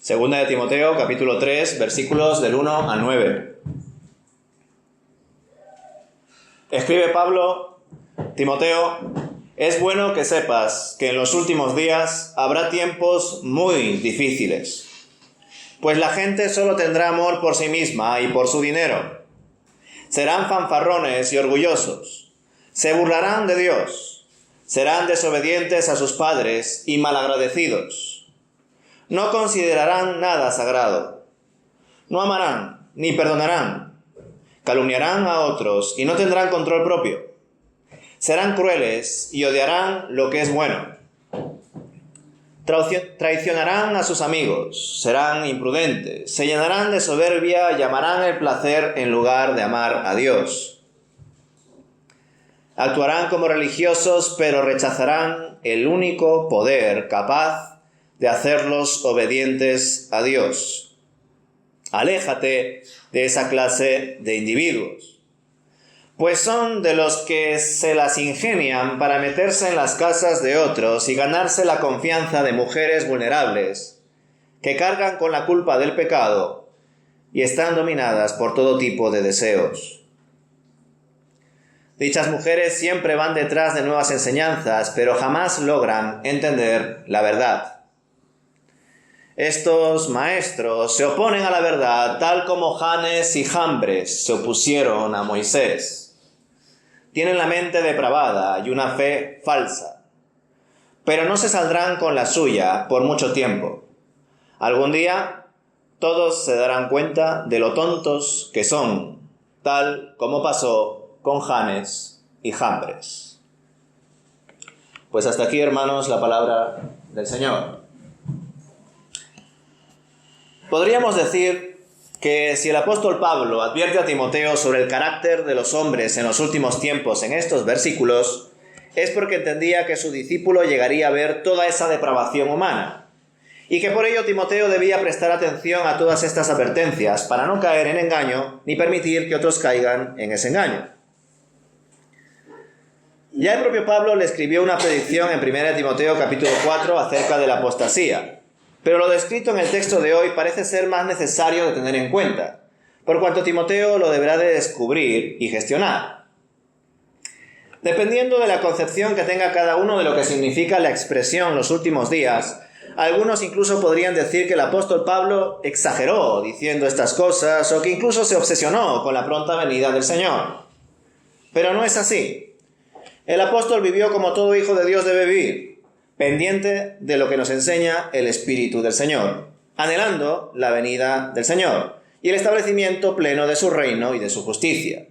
Segunda de Timoteo, capítulo 3, versículos del 1 al 9. Escribe Pablo: Timoteo, es bueno que sepas que en los últimos días habrá tiempos muy difíciles, pues la gente solo tendrá amor por sí misma y por su dinero. Serán fanfarrones y orgullosos, se burlarán de Dios, serán desobedientes a sus padres y malagradecidos. No considerarán nada sagrado, no amarán ni perdonarán, calumniarán a otros y no tendrán control propio. Serán crueles y odiarán lo que es bueno. Traicionarán a sus amigos, serán imprudentes, se llenarán de soberbia y amarán el placer en lugar de amar a Dios. Actuarán como religiosos, pero rechazarán el único poder capaz de hacerlos obedientes a Dios. Aléjate de esa clase de individuos, pues son de los que se las ingenian para meterse en las casas de otros y ganarse la confianza de mujeres vulnerables, que cargan con la culpa del pecado y están dominadas por todo tipo de deseos. Dichas mujeres siempre van detrás de nuevas enseñanzas, pero jamás logran entender la verdad. Estos maestros se oponen a la verdad, tal como Janes y Jambres se opusieron a Moisés. Tienen la mente depravada y una fe falsa, pero no se saldrán con la suya por mucho tiempo. Algún día todos se darán cuenta de lo tontos que son, tal como pasó con Janes y Jambres. Pues hasta aquí, hermanos, la palabra del Señor. Podríamos decir que si el apóstol Pablo advierte a Timoteo sobre el carácter de los hombres en los últimos tiempos en estos versículos, es porque entendía que su discípulo llegaría a ver toda esa depravación humana, y que por ello Timoteo debía prestar atención a todas estas advertencias para no caer en engaño ni permitir que otros caigan en ese engaño. Ya el propio Pablo le escribió una predicción en 1 Timoteo capítulo 4 acerca de la apostasía. Pero lo descrito en el texto de hoy parece ser más necesario de tener en cuenta, por cuanto Timoteo lo deberá de descubrir y gestionar. Dependiendo de la concepción que tenga cada uno de lo que significa la expresión los últimos días, algunos incluso podrían decir que el apóstol Pablo exageró diciendo estas cosas o que incluso se obsesionó con la pronta venida del Señor. Pero no es así. El apóstol vivió como todo hijo de Dios debe vivir, pendiente de lo que nos enseña el Espíritu del Señor, anhelando la venida del Señor y el establecimiento pleno de su reino y de su justicia.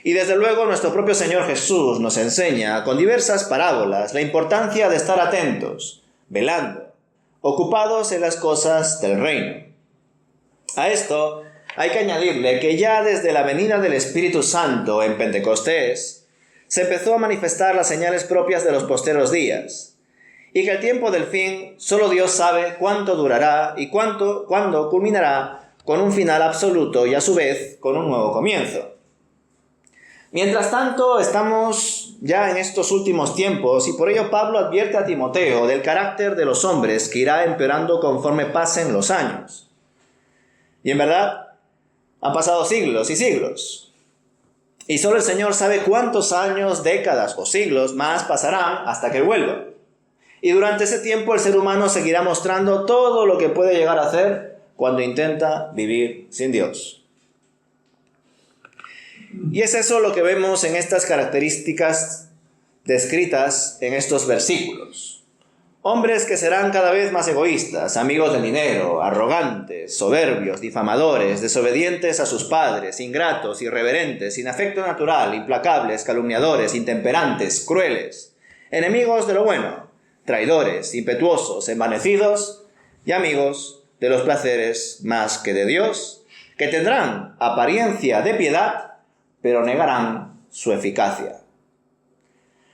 Y desde luego nuestro propio Señor Jesús nos enseña con diversas parábolas la importancia de estar atentos, velando, ocupados en las cosas del reino. A esto hay que añadirle que ya desde la venida del Espíritu Santo en Pentecostés se empezó a manifestar las señales propias de los posteros días, y que el tiempo del fin solo Dios sabe cuánto durará y cuándo culminará con un final absoluto y a su vez con un nuevo comienzo. Mientras tanto, estamos ya en estos últimos tiempos y por ello Pablo advierte a Timoteo del carácter de los hombres que irá empeorando conforme pasen los años. Y en verdad, han pasado siglos y siglos. Y solo el Señor sabe cuántos años, décadas o siglos más pasarán hasta que vuelva. Y durante ese tiempo el ser humano seguirá mostrando todo lo que puede llegar a hacer cuando intenta vivir sin Dios. Y es eso lo que vemos en estas características descritas en estos versículos. Hombres que serán cada vez más egoístas, amigos del dinero, arrogantes, soberbios, difamadores, desobedientes a sus padres, ingratos, irreverentes, sin afecto natural, implacables, calumniadores, intemperantes, crueles, enemigos de lo bueno, traidores, impetuosos, envanecidos y amigos de los placeres más que de Dios, que tendrán apariencia de piedad, pero negarán su eficacia.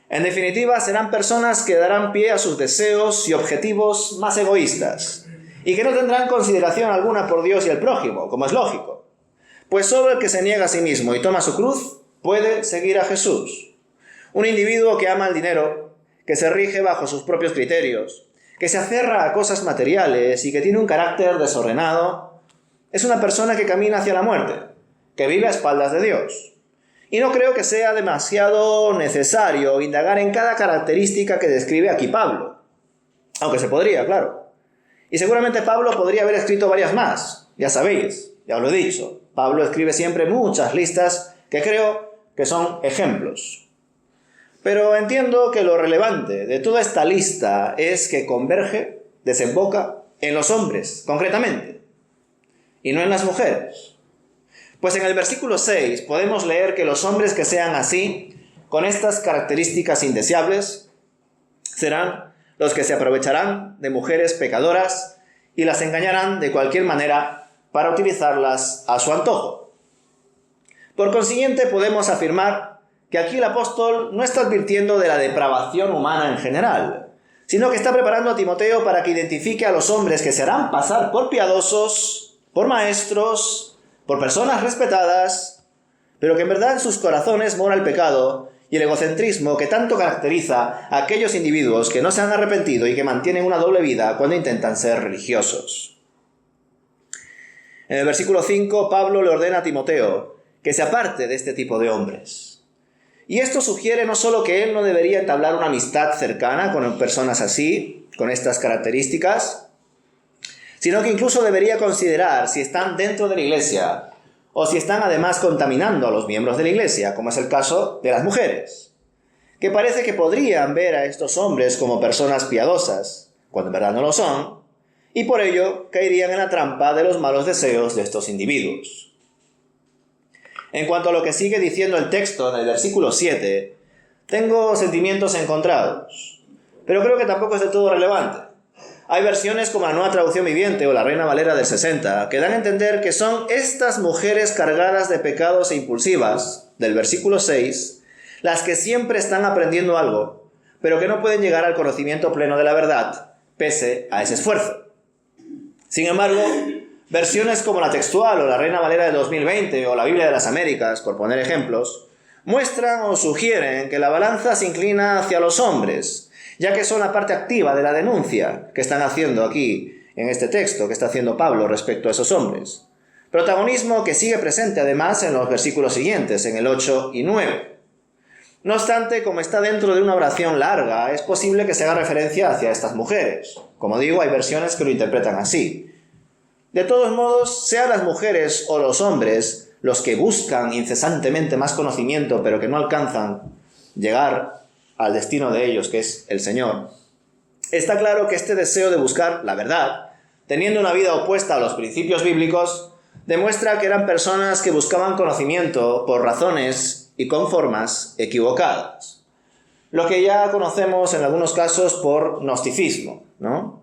En definitiva, serán personas que darán pie a sus deseos y objetivos más egoístas, y que no tendrán consideración alguna por Dios y el prójimo, como es lógico, pues solo el que se niega a sí mismo y toma su cruz puede seguir a Jesús. Un individuo que ama el dinero, que se rige bajo sus propios criterios, que se aferra a cosas materiales y que tiene un carácter desordenado, es una persona que camina hacia la muerte, que vive a espaldas de Dios. Y no creo que sea demasiado necesario indagar en cada característica que describe aquí Pablo. Aunque se podría, claro. Y seguramente Pablo podría haber escrito varias más. Ya sabéis, ya os lo he dicho. Pablo escribe siempre muchas listas que creo que son ejemplos. Pero entiendo que lo relevante de toda esta lista es que converge, desemboca en los hombres, concretamente, y no en las mujeres. Pues en el versículo 6 podemos leer que los hombres que sean así, con estas características indeseables, serán los que se aprovecharán de mujeres pecadoras y las engañarán de cualquier manera para utilizarlas a su antojo. Por consiguiente, podemos afirmar que aquí el apóstol no está advirtiendo de la depravación humana en general, sino que está preparando a Timoteo para que identifique a los hombres que se harán pasar por piadosos, por maestros, por personas respetadas, pero que en verdad en sus corazones mora el pecado y el egocentrismo que tanto caracteriza a aquellos individuos que no se han arrepentido y que mantienen una doble vida cuando intentan ser religiosos. En el versículo 5, Pablo le ordena a Timoteo que se aparte de este tipo de hombres. Y esto sugiere no solo que él no debería entablar una amistad cercana con personas así, con estas características, sino que incluso debería considerar si están dentro de la iglesia o si están además contaminando a los miembros de la iglesia, como es el caso de las mujeres, que parece que podrían ver a estos hombres como personas piadosas, cuando en verdad no lo son, y por ello caerían en la trampa de los malos deseos de estos individuos. En cuanto a lo que sigue diciendo el texto en el versículo 7, tengo sentimientos encontrados, pero creo que tampoco es del todo relevante. Hay versiones como la Nueva Traducción Viviente o la Reina Valera del 60 que dan a entender que son estas mujeres cargadas de pecados e impulsivas, del versículo 6, las que siempre están aprendiendo algo, pero que no pueden llegar al conocimiento pleno de la verdad, pese a ese esfuerzo. Sin embargo, versiones como la textual o la Reina Valera del 2020 o la Biblia de las Américas, por poner ejemplos, muestran o sugieren que la balanza se inclina hacia los hombres, ya que son la parte activa de la denuncia que están haciendo aquí en este texto que está haciendo Pablo respecto a esos hombres. Protagonismo que sigue presente además en los versículos siguientes, en el 8 y 9. No obstante, como está dentro de una oración larga, es posible que se haga referencia hacia estas mujeres. Como digo, hay versiones que lo interpretan así. De todos modos, sean las mujeres o los hombres los que buscan incesantemente más conocimiento, pero que no alcanzan llegar al destino de ellos, que es el Señor, está claro que este deseo de buscar la verdad, teniendo una vida opuesta a los principios bíblicos, demuestra que eran personas que buscaban conocimiento por razones y con formas equivocadas. Lo que ya conocemos en algunos casos por gnosticismo, ¿no?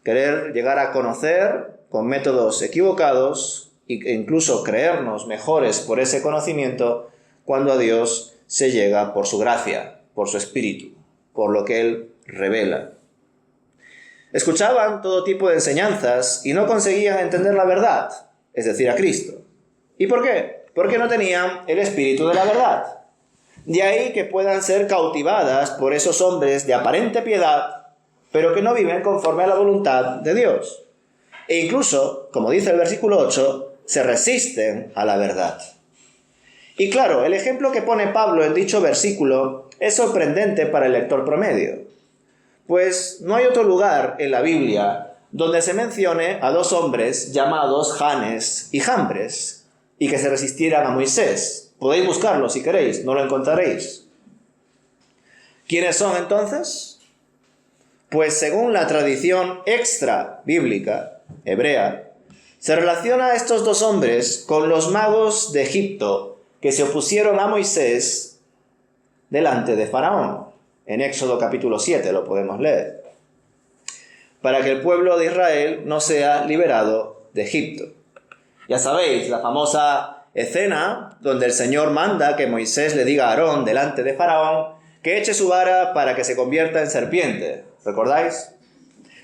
Querer llegar a conocer con métodos equivocados e incluso creernos mejores por ese conocimiento cuando a Dios se llega por su gracia, por su espíritu, por lo que Él revela. Escuchaban todo tipo de enseñanzas y no conseguían entender la verdad, es decir, a Cristo. ¿Y por qué? Porque no tenían el espíritu de la verdad. De ahí que puedan ser cautivadas por esos hombres de aparente piedad, pero que no viven conforme a la voluntad de Dios. E incluso, como dice el versículo 8, se resisten a la verdad. Y claro, el ejemplo que pone Pablo en dicho versículo es sorprendente para el lector promedio, pues no hay otro lugar en la Biblia donde se mencione a dos hombres llamados Janes y Jambres y que se resistieran a Moisés. Podéis buscarlo si queréis, no lo encontraréis. ¿Quiénes son entonces? Pues según la tradición extra bíblica hebrea, se relaciona a estos dos hombres con los magos de Egipto que se opusieron a Moisés delante de Faraón. En Éxodo capítulo 7 lo podemos leer. Para que el pueblo de Israel no sea liberado de Egipto. Ya sabéis, la famosa escena donde el Señor manda que Moisés le diga a Aarón delante de Faraón que eche su vara para que se convierta en serpiente. ¿Recordáis?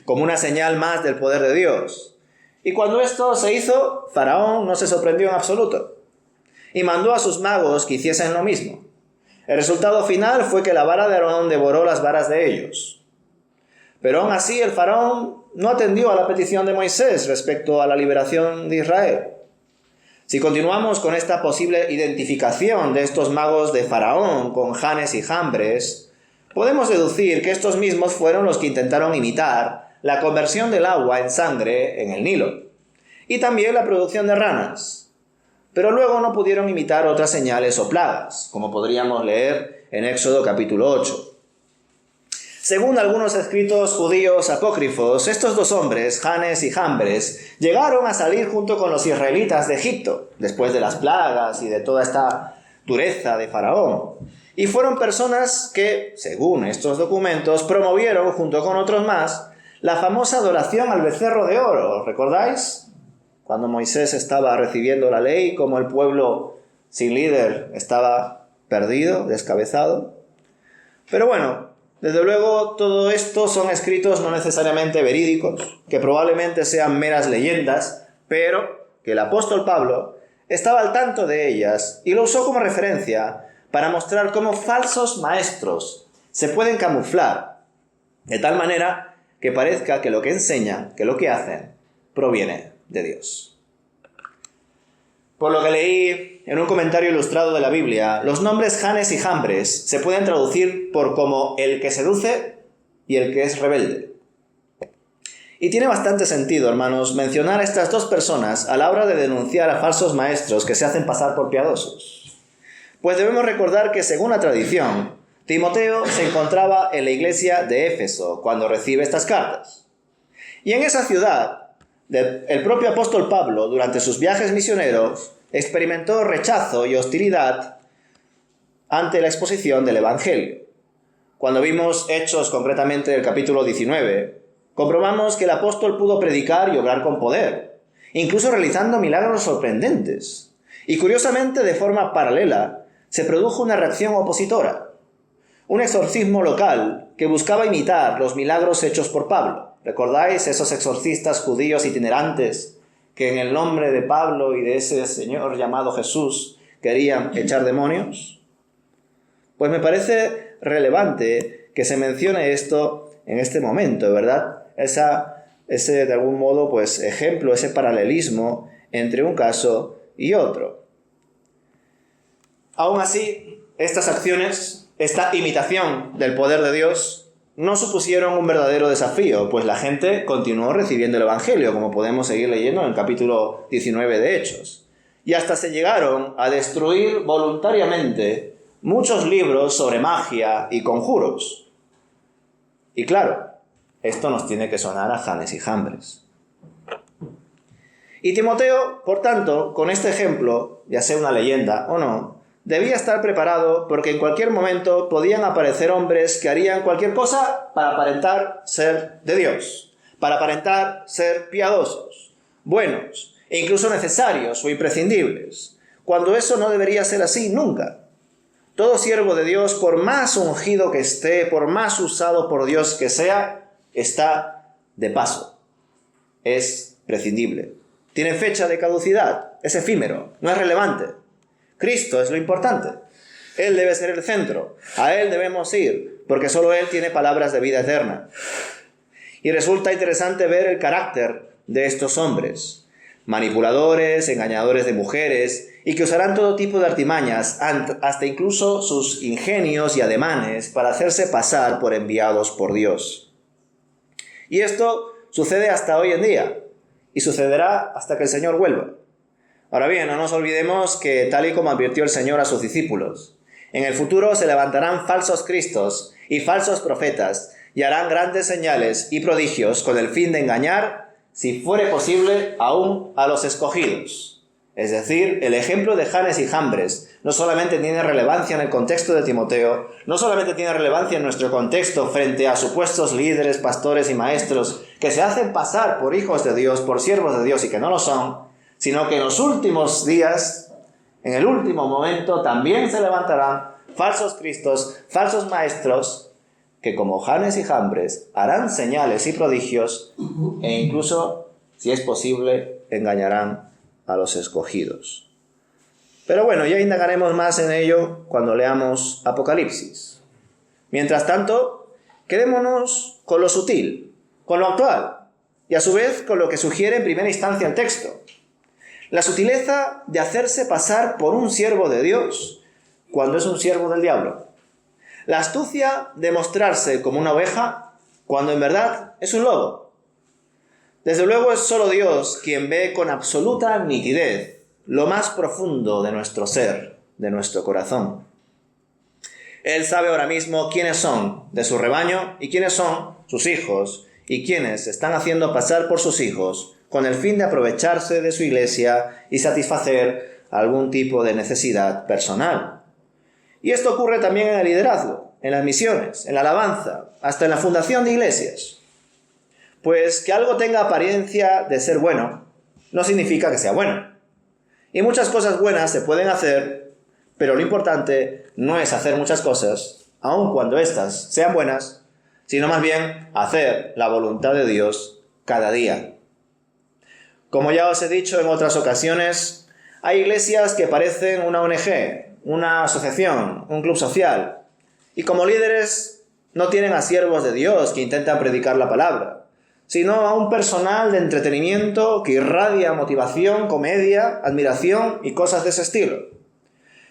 Como una señal más del poder de Dios. Y cuando esto se hizo, Faraón no se sorprendió en absoluto. Y mandó a sus magos que hiciesen lo mismo. El resultado final fue que la vara de Aarón devoró las varas de ellos. Pero aún así el faraón no atendió a la petición de Moisés respecto a la liberación de Israel. Si continuamos con esta posible identificación de estos magos de Faraón con Janes y Jambres, podemos deducir que estos mismos fueron los que intentaron imitar la conversión del agua en sangre en el Nilo, y también la producción de ranas, pero luego no pudieron imitar otras señales o plagas, como podríamos leer en Éxodo capítulo 8. Según algunos escritos judíos apócrifos, estos dos hombres, Janes y Jambres, llegaron a salir junto con los israelitas de Egipto, después de las plagas y de toda esta dureza de Faraón. Y fueron personas que, según estos documentos, promovieron, junto con otros más, la famosa adoración al becerro de oro. ¿Recordáis? Cuando Moisés estaba recibiendo la ley, como el pueblo sin líder estaba perdido, descabezado. Pero bueno, desde luego todo esto son escritos no necesariamente verídicos, que probablemente sean meras leyendas, pero que el apóstol Pablo estaba al tanto de ellas y lo usó como referencia para mostrar cómo falsos maestros se pueden camuflar de tal manera que parezca que lo que enseñan, que lo que hacen, proviene de Dios. Por lo que leí en un comentario ilustrado de la Biblia, los nombres Janes y Jambres se pueden traducir por como el que seduce y el que es rebelde. Y tiene bastante sentido, hermanos, mencionar a estas dos personas a la hora de denunciar a falsos maestros que se hacen pasar por piadosos. Pues debemos recordar que, según la tradición, Timoteo se encontraba en la iglesia de Éfeso cuando recibe estas cartas. Y en esa ciudad, el propio apóstol Pablo, durante sus viajes misioneros, experimentó rechazo y hostilidad ante la exposición del Evangelio. Cuando vimos Hechos, concretamente el capítulo 19, comprobamos que el apóstol pudo predicar y obrar con poder, incluso realizando milagros sorprendentes. Y curiosamente, de forma paralela, se produjo una reacción opositora, un exorcismo local que buscaba imitar los milagros hechos por Pablo. ¿Recordáis esos exorcistas judíos itinerantes que en el nombre de Pablo y de ese señor llamado Jesús querían echar demonios? Pues me parece relevante que se mencione esto en este momento, ¿verdad? Ese de algún modo, pues, ejemplo, ese paralelismo entre un caso y otro. Aún así, estas acciones, esta imitación del poder de Dios, no supusieron un verdadero desafío, pues la gente continuó recibiendo el Evangelio, como podemos seguir leyendo en el capítulo 19 de Hechos. Y hasta se llegaron a destruir voluntariamente muchos libros sobre magia y conjuros. Y claro, esto nos tiene que sonar a Janes y Jambres. Y Timoteo, por tanto, con este ejemplo, ya sea una leyenda o no, debía estar preparado porque en cualquier momento podían aparecer hombres que harían cualquier cosa para aparentar ser de Dios, para aparentar ser piadosos, buenos, e incluso necesarios o imprescindibles, cuando eso no debería ser así nunca. Todo siervo de Dios, por más ungido que esté, por más usado por Dios que sea, está de paso. Es prescindible. Tiene fecha de caducidad, es efímero, no es relevante. Cristo es lo importante. Él debe ser el centro. A Él debemos ir, porque solo Él tiene palabras de vida eterna. Y resulta interesante ver el carácter de estos hombres. Manipuladores, engañadores de mujeres, y que usarán todo tipo de artimañas, hasta incluso sus ingenios y ademanes, para hacerse pasar por enviados por Dios. Y esto sucede hasta hoy en día, y sucederá hasta que el Señor vuelva. Ahora bien, no nos olvidemos que, tal y como advirtió el Señor a sus discípulos, en el futuro se levantarán falsos cristos y falsos profetas y harán grandes señales y prodigios con el fin de engañar, si fuere posible, aún a los escogidos. Es decir, el ejemplo de Janes y Jambres no solamente tiene relevancia en el contexto de Timoteo, no solamente tiene relevancia en nuestro contexto frente a supuestos líderes, pastores y maestros que se hacen pasar por hijos de Dios, por siervos de Dios y que no lo son, sino que en los últimos días, en el último momento, también se levantarán falsos cristos, falsos maestros, que como Janes y Jambres harán señales y prodigios e incluso, si es posible, engañarán a los escogidos. Pero bueno, ya indagaremos más en ello cuando leamos Apocalipsis. Mientras tanto, Quedémonos con lo sutil, con lo actual, y a su vez con lo que sugiere en primera instancia el texto. La sutileza de hacerse pasar por un siervo de Dios cuando es un siervo del diablo. La astucia de mostrarse como una oveja cuando en verdad es un lobo. Desde luego es solo Dios quien ve con absoluta nitidez lo más profundo de nuestro ser, de nuestro corazón. Él sabe ahora mismo quiénes son de su rebaño y quiénes son sus hijos y quiénes se están haciendo pasar por sus hijos con el fin de aprovecharse de su iglesia y satisfacer algún tipo de necesidad personal. Y esto ocurre también en el liderazgo, en las misiones, en la alabanza, hasta en la fundación de iglesias. Pues que algo tenga apariencia de ser bueno no significa que sea bueno. Y muchas cosas buenas se pueden hacer, pero lo importante no es hacer muchas cosas, aun cuando éstas sean buenas, sino más bien hacer la voluntad de Dios cada día. Como ya os he dicho en otras ocasiones, hay iglesias que parecen una ONG, una asociación, un club social, y como líderes no tienen a siervos de Dios que intentan predicar la palabra, sino a un personal de entretenimiento que irradia motivación, comedia, admiración y cosas de ese estilo.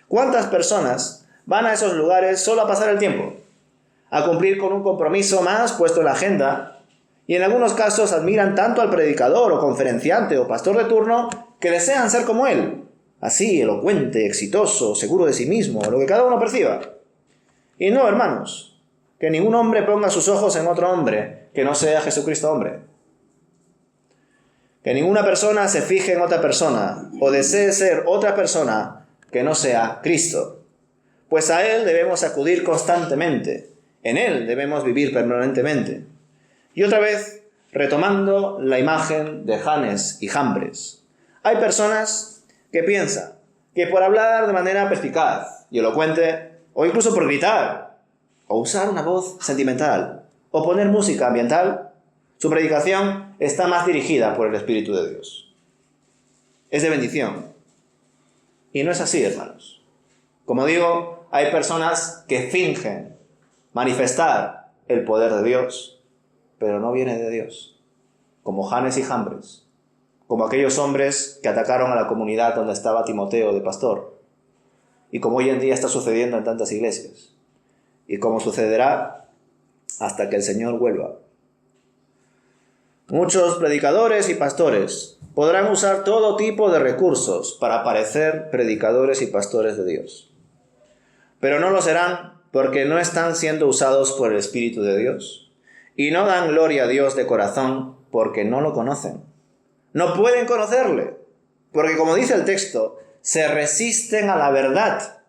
¿Cuántas personas van a esos lugares solo a pasar el tiempo? A cumplir con un compromiso más puesto en la agenda, y en algunos casos admiran tanto al predicador o conferenciante o pastor de turno que desean ser como él, así, elocuente, exitoso, seguro de sí mismo, lo que cada uno perciba. Y no, hermanos, que ningún hombre ponga sus ojos en otro hombre que no sea Jesucristo hombre. Que ninguna persona se fije en otra persona o desee ser otra persona que no sea Cristo. Pues a Él debemos acudir constantemente, en Él debemos vivir permanentemente. Y otra vez, retomando la imagen de Janes y Jambres. Hay personas que piensan que por hablar de manera perspicaz y elocuente, o incluso por gritar, o usar una voz sentimental, o poner música ambiental, su predicación está más dirigida por el Espíritu de Dios. Es de bendición. Y no es así, hermanos. Como digo, hay personas que fingen manifestar el poder de Dios, pero no viene de Dios, como Janes y Jambres, como aquellos hombres que atacaron a la comunidad donde estaba Timoteo de pastor, y como hoy en día está sucediendo en tantas iglesias, y como sucederá hasta que el Señor vuelva. Muchos predicadores y pastores podrán usar todo tipo de recursos para parecer predicadores y pastores de Dios, pero no lo serán porque no están siendo usados por el Espíritu de Dios. Y no dan gloria a Dios de corazón porque no lo conocen. No pueden conocerle, porque como dice el texto, se resisten a la verdad.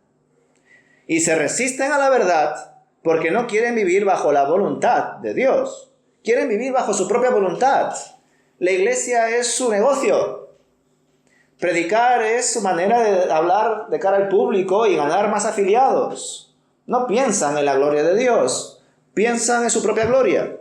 Y se resisten a la verdad porque no quieren vivir bajo la voluntad de Dios. Quieren vivir bajo su propia voluntad. La iglesia es su negocio. Predicar es su manera de hablar de cara al público y ganar más afiliados. No piensan en la gloria de Dios. Piensan en su propia gloria.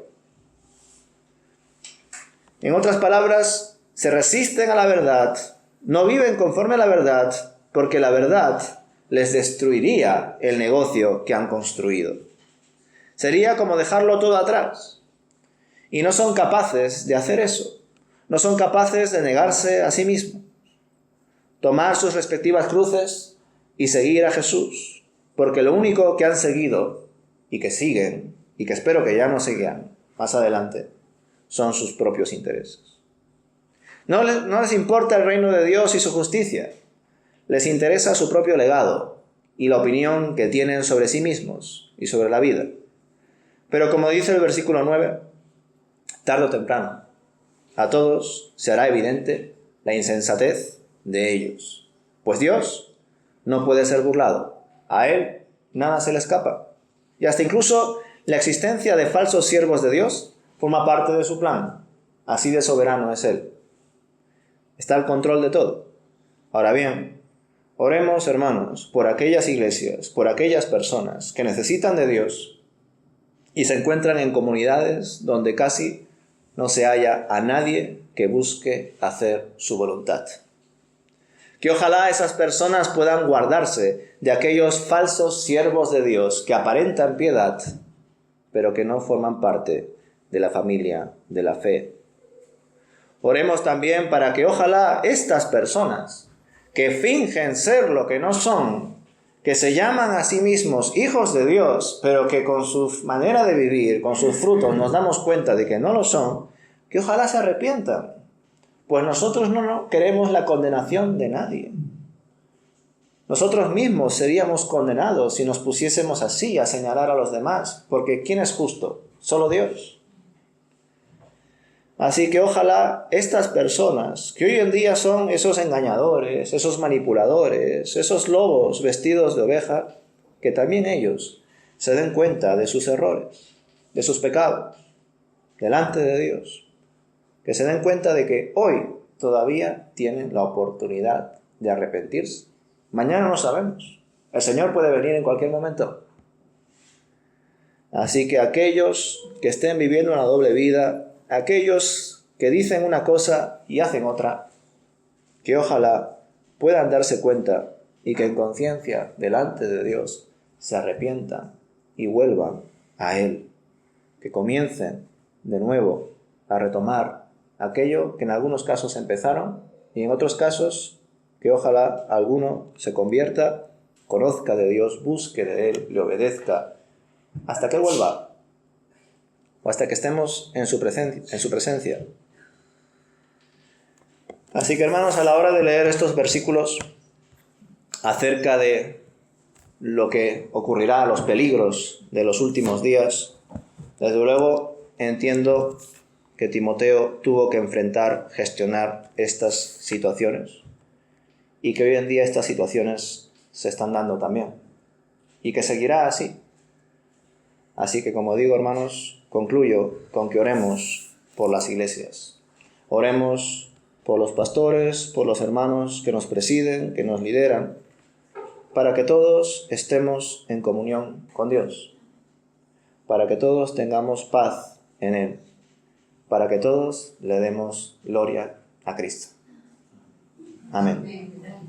En otras palabras, se resisten a la verdad, no viven conforme a la verdad, porque la verdad les destruiría el negocio que han construido. Sería como dejarlo todo atrás. Y no son capaces de hacer eso. No son capaces de negarse a sí mismos. Tomar sus respectivas cruces y seguir a Jesús. Porque lo único que han seguido y que siguen, y que espero que ya no sigan más adelante, son sus propios intereses. No les importa el reino de Dios y su justicia. Les interesa su propio legado y la opinión que tienen sobre sí mismos y sobre la vida. Pero como dice el versículo 9, tarde o temprano, a todos se hará evidente la insensatez de ellos. Pues Dios no puede ser burlado. A Él nada se le escapa. Y hasta incluso la existencia de falsos siervos de Dios forma parte de su plan. Así de soberano es Él. Está al control de todo. Ahora bien, oremos, hermanos, por aquellas iglesias, por aquellas personas que necesitan de Dios y se encuentran en comunidades donde casi no se halla a nadie que busque hacer su voluntad. Que ojalá esas personas puedan guardarse de aquellos falsos siervos de Dios que aparentan piedad, pero que no forman parte de la familia de la fe. Oremos también para que ojalá estas personas que fingen ser lo que no son, que se llaman a sí mismos hijos de Dios, pero que con su manera de vivir, con sus frutos, nos damos cuenta de que no lo son, que ojalá se arrepientan. Pues nosotros no queremos la condenación de nadie. Nosotros mismos seríamos condenados si nos pusiésemos así a señalar a los demás, porque ¿quién es justo? Solo Dios. Así que ojalá estas personas, que hoy en día son esos engañadores, esos manipuladores, esos lobos vestidos de oveja, que también ellos se den cuenta de sus errores, de sus pecados, delante de Dios. Que se den cuenta de que hoy todavía tienen la oportunidad de arrepentirse. Mañana no sabemos. El Señor puede venir en cualquier momento. Así que aquellos que estén viviendo una doble vida, aquellos que dicen una cosa y hacen otra, que ojalá puedan darse cuenta y que en conciencia delante de Dios se arrepientan y vuelvan a Él. Que comiencen de nuevo a retomar aquello que en algunos casos empezaron y en otros casos que ojalá alguno se convierta, conozca de Dios, busque de Él, le obedezca, hasta que Él vuelva o hasta que estemos en su presencia. Así que, hermanos, a la hora de leer estos versículos acerca de lo que ocurrirá, los peligros de los últimos días, desde luego entiendo que Timoteo tuvo que gestionar estas situaciones y que hoy en día estas situaciones se están dando también y que seguirá así. Así que, como digo, hermanos, concluyo con que oremos por las iglesias. Oremos por los pastores, por los hermanos que nos presiden, que nos lideran, para que todos estemos en comunión con Dios, para que todos tengamos paz en Él, para que todos le demos gloria a Cristo. Amén.